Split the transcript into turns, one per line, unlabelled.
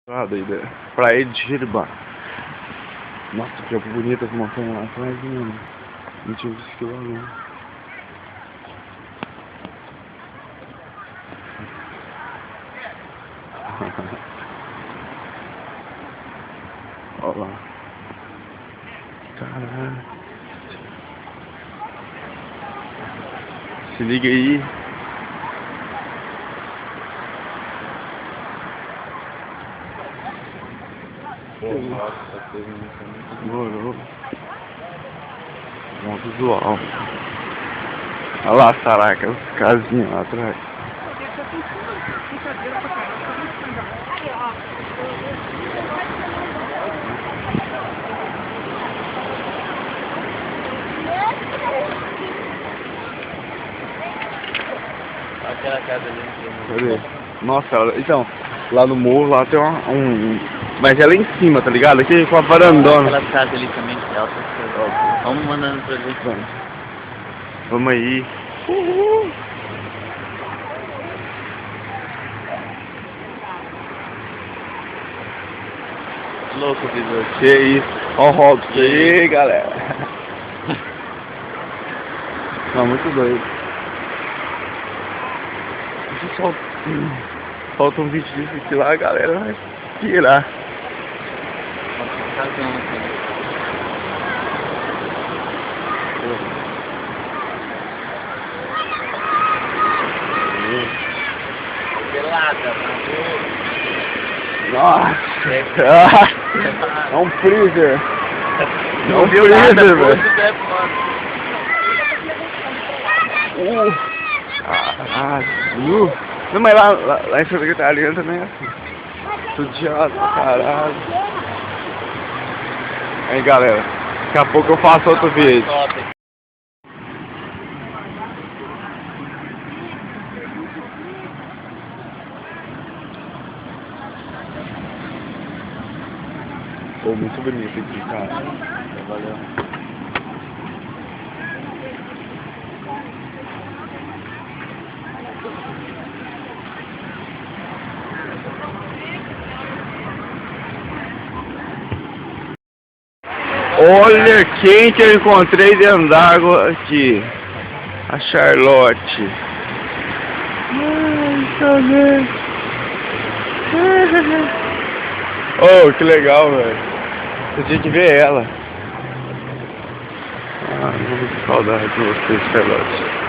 Daí, Praia de Jiribá. Nossa, que bonita as montanhas lá atrás, mano. Não tinha visto aquilo lá, não. Olha lá. Caralho. Se liga aí. Demorou. Bom visual. Olha lá, Saraca, as casinhas lá atrás.
Aquela casa ali.
Cadê? Nossa, então, lá no morro, lá tem mas é lá em cima, tá ligado? Aqui com a varandona.
Aquela casa ali também, que é alta. Vamos mandando pra ali.
Vamos aí.
Louco, visor.
Que isso. Ó o Robson aí, galera. Não, muito doido. Deixa eu solta um vídeo disso aqui lá, a galera vai pirar.
Pelada,
Nossa! É um freezer! É um freezer, velho! Caralho! Não, mas lá em Santa Catarina também é assim. Estudiado pra caralho. Aí, galera, daqui a pouco eu faço outro vídeo. Pô, muito bonito aqui, cara. Valeu. Olha quem que eu encontrei dentro d'água aqui. A Charlotte. Ai, cadê? Oh, que legal, velho. Você tinha que ver ela. Ah, não vou ter saudade de você, Charlotte.